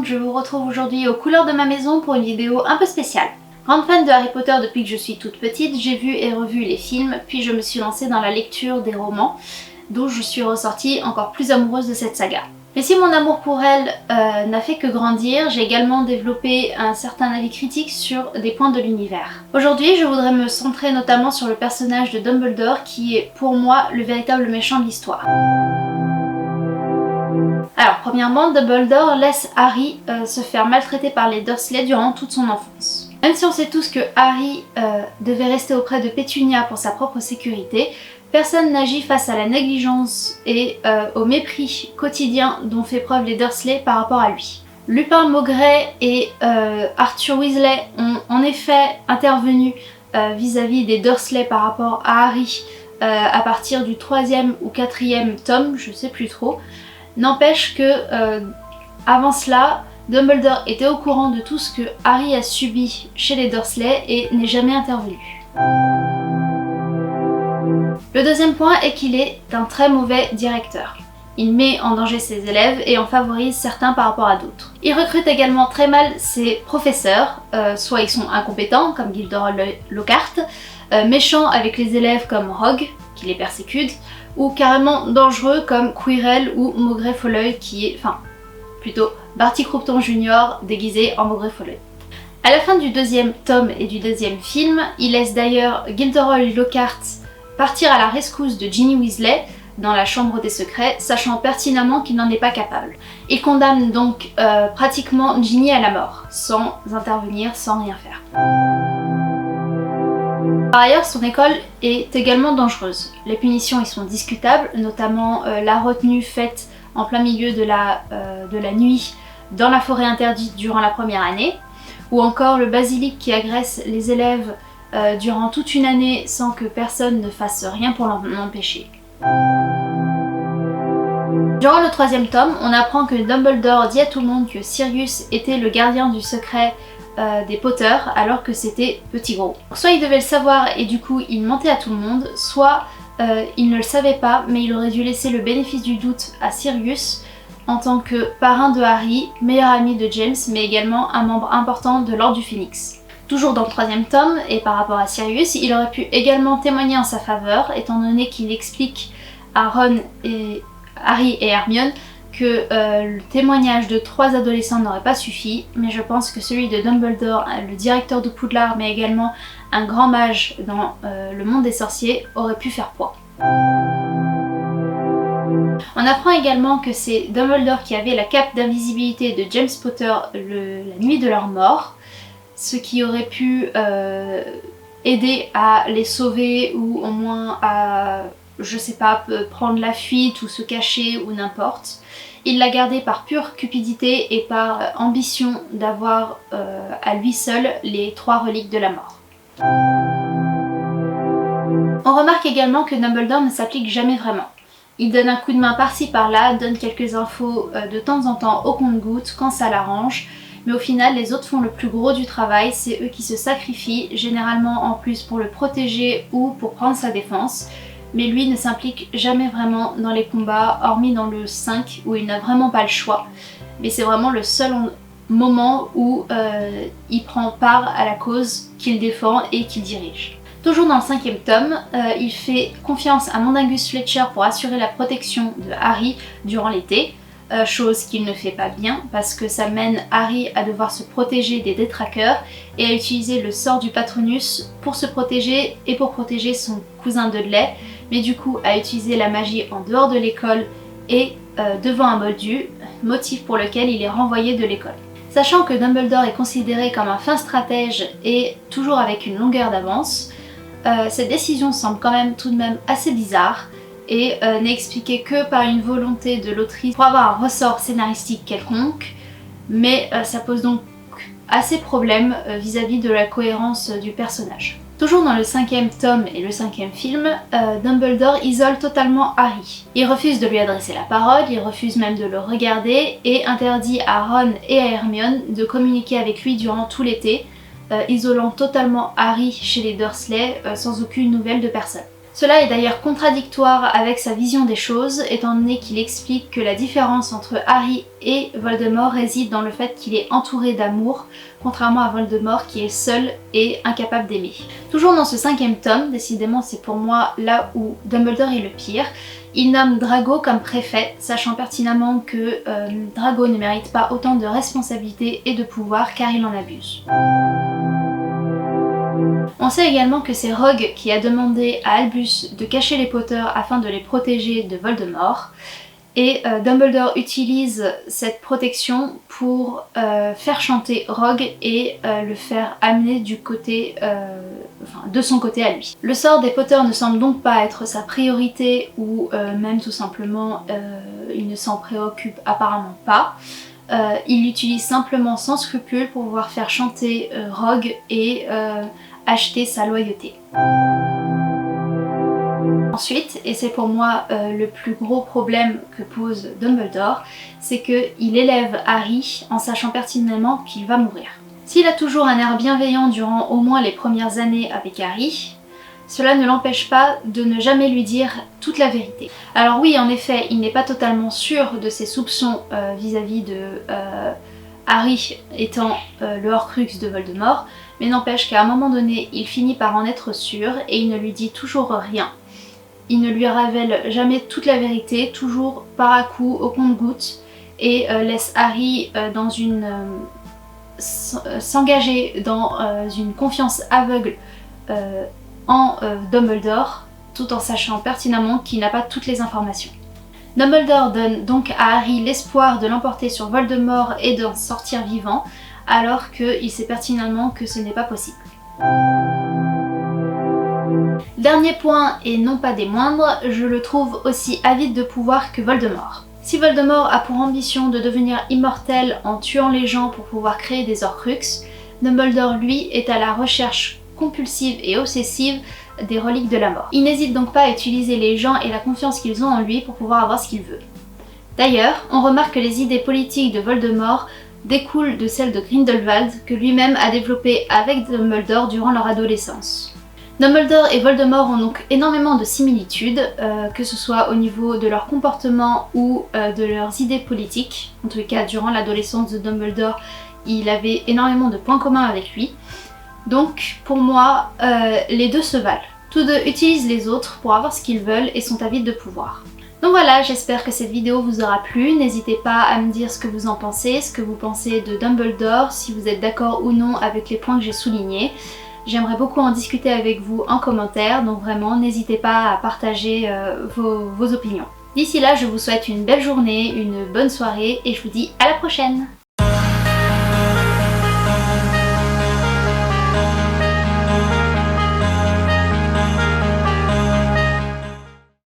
donc je vous retrouve aujourd'hui aux couleurs de ma maison pour une vidéo un peu spéciale. Grande fan de Harry Potter depuis que je suis toute petite, j'ai vu et revu les films, puis je me suis lancée dans la lecture des romans, d'où je suis ressortie encore plus amoureuse de cette saga. Mais si mon amour pour elle n'a fait que grandir, j'ai également développé un certain avis critique sur des points de l'univers. Aujourd'hui, je voudrais me centrer notamment sur le personnage de Dumbledore qui est pour moi le véritable méchant de l'histoire. Alors, premièrement, Dumbledore laisse Harry se faire maltraiter par les Dursley durant toute son enfance. Même si on sait tous que Harry devait rester auprès de Pétunia pour sa propre sécurité, personne n'agit face à la négligence et au mépris quotidien dont fait preuve les Dursley par rapport à lui. Lupin, Maugret et Arthur Weasley ont en effet intervenu vis-à-vis des Dursley par rapport à Harry à partir du 3e ou 4e tome, je sais plus trop. N'empêche que avant cela, Dumbledore était au courant de tout ce que Harry a subi chez les Dursley et n'est jamais intervenu. Le deuxième point est qu'il est un très mauvais directeur. Il met en danger ses élèves et en favorise certains par rapport à d'autres. Il recrute également très mal ses professeurs, soit ils sont incompétents comme Gilderoy Lockhart, méchants avec les élèves comme Rogue, qui les persécute, ou carrément dangereux comme Quirrell ou Maugret Folleuil qui est, plutôt Barty Croughton Jr. déguisé en Maugret Folleuil. À la fin du deuxième tome et du deuxième film, il laisse d'ailleurs Gilderoy Lockhart partir à la rescousse de Ginny Weasley dans la chambre des secrets, sachant pertinemment qu'il n'en est pas capable. Il condamne donc pratiquement Ginny à la mort, sans intervenir, sans rien faire. Par ailleurs, son école est également dangereuse. Les punitions y sont discutables, notamment la retenue faite en plein milieu de la nuit dans la forêt interdite durant la première année, ou encore le basilic qui agresse les élèves durant toute une année sans que personne ne fasse rien pour l'empêcher. Durant le troisième tome, on apprend que Dumbledore dit à tout le monde que Sirius était le gardien du secret des Potter alors que c'était Petit Gros. Soit il devait le savoir et du coup il mentait à tout le monde, soit il ne le savait pas mais il aurait dû laisser le bénéfice du doute à Sirius en tant que parrain de Harry, meilleur ami de James mais également un membre important de l'Ordre du Phénix. Toujours dans le troisième tome et par rapport à Sirius, il aurait pu également témoigner en sa faveur étant donné qu'il explique à Ron et Harry et Hermione que le témoignage de 3 adolescents n'aurait pas suffi, mais je pense que celui de Dumbledore, le directeur de Poudlard, mais également un grand mage dans le monde des sorciers, aurait pu faire poids. On apprend également que c'est Dumbledore qui avait la cape d'invisibilité de James Potter la nuit de leur mort, ce qui aurait pu aider à les sauver ou au moins à, je sais pas, prendre la fuite ou se cacher ou n'importe. Il l'a gardé par pure cupidité et par ambition d'avoir à lui seul les 3 reliques de la mort. On remarque également que Dumbledore ne s'applique jamais vraiment. Il donne un coup de main par-ci par-là, donne quelques infos de temps en temps au compte-gouttes quand ça l'arrange, mais au final les autres font le plus gros du travail, c'est eux qui se sacrifient, généralement en plus pour le protéger ou pour prendre sa défense. Mais lui ne s'implique jamais vraiment dans les combats, hormis dans le 5 où il n'a vraiment pas le choix. Mais c'est vraiment le seul moment où il prend part à la cause qu'il défend et qu'il dirige. Toujours dans le 5e tome, il fait confiance à Mundungus Fletcher pour assurer la protection de Harry durant l'été, chose qu'il ne fait pas bien parce que ça mène Harry à devoir se protéger des détraqueurs et à utiliser le sort du Patronus pour se protéger et pour protéger son cousin Dudley, mais du coup à utiliser la magie en dehors de l'école et devant un moldu, motif pour lequel il est renvoyé de l'école. Sachant que Dumbledore est considéré comme un fin stratège et toujours avec une longueur d'avance, cette décision semble quand même tout de même assez bizarre et n'est expliquée que par une volonté de l'autrice pour avoir un ressort scénaristique quelconque, mais ça pose donc assez problème vis-à-vis de la cohérence du personnage. Toujours dans le 5e tome et le 5e film, Dumbledore isole totalement Harry. Il refuse de lui adresser la parole, il refuse même de le regarder et interdit à Ron et à Hermione de communiquer avec lui durant tout l'été, isolant totalement Harry chez les Dursley sans aucune nouvelle de personne. Cela est d'ailleurs contradictoire avec sa vision des choses, étant donné qu'il explique que la différence entre Harry et Voldemort réside dans le fait qu'il est entouré d'amour, contrairement à Voldemort qui est seul et incapable d'aimer. Toujours dans ce 5e tome, décidément c'est pour moi là où Dumbledore est le pire, il nomme Drago comme préfet, sachant pertinemment que Drago ne mérite pas autant de responsabilités et de pouvoir car il en abuse. On sait également que c'est Rogue qui a demandé à Albus de cacher les Potter afin de les protéger de Voldemort. Et Dumbledore utilise cette protection pour faire chanter Rogue et le faire amener du côté, de son côté à lui. Le sort des Potter ne semble donc pas être sa priorité ou même tout simplement il ne s'en préoccupe apparemment pas. Il l'utilise simplement sans scrupule pour pouvoir faire chanter Rogue et acheter sa loyauté. Ensuite, et c'est pour moi le plus gros problème que pose Dumbledore, c'est qu'il élève Harry en sachant pertinemment qu'il va mourir. S'il a toujours un air bienveillant durant au moins les premières années avec Harry, cela ne l'empêche pas de ne jamais lui dire toute la vérité. Alors oui, en effet, il n'est pas totalement sûr de ses soupçons vis-à-vis de Harry étant le Horcrux de Voldemort, mais n'empêche qu'à un moment donné, il finit par en être sûr et il ne lui dit toujours rien. Il ne lui révèle jamais toute la vérité, toujours par à coup, au compte-gouttes, et laisse Harry s'engager dans une confiance aveugle en Dumbledore, tout en sachant pertinemment qu'il n'a pas toutes les informations. Dumbledore donne donc à Harry l'espoir de l'emporter sur Voldemort et d'en sortir vivant, alors qu'il sait pertinemment que ce n'est pas possible. Dernier point, et non pas des moindres, je le trouve aussi avide de pouvoir que Voldemort. Si Voldemort a pour ambition de devenir immortel en tuant les gens pour pouvoir créer des Horcruxes, Dumbledore lui est à la recherche compulsive et obsessive des reliques de la mort. Il n'hésite donc pas à utiliser les gens et la confiance qu'ils ont en lui pour pouvoir avoir ce qu'il veut. D'ailleurs, on remarque que les idées politiques de Voldemort découlent de celles de Grindelwald que lui-même a développées avec Dumbledore durant leur adolescence. Dumbledore et Voldemort ont donc énormément de similitudes, que ce soit au niveau de leur comportement ou de leurs idées politiques. En tout cas, durant l'adolescence de Dumbledore, il avait énormément de points communs avec lui. Donc, pour moi, les deux se valent. Tous deux utilisent les autres pour avoir ce qu'ils veulent et sont avides de pouvoir. Donc voilà, j'espère que cette vidéo vous aura plu. N'hésitez pas à me dire ce que vous en pensez, ce que vous pensez de Dumbledore, si vous êtes d'accord ou non avec les points que j'ai soulignés. J'aimerais beaucoup en discuter avec vous en commentaire, donc vraiment n'hésitez pas à partager vos opinions. D'ici là, je vous souhaite une belle journée, une bonne soirée et je vous dis à la prochaine!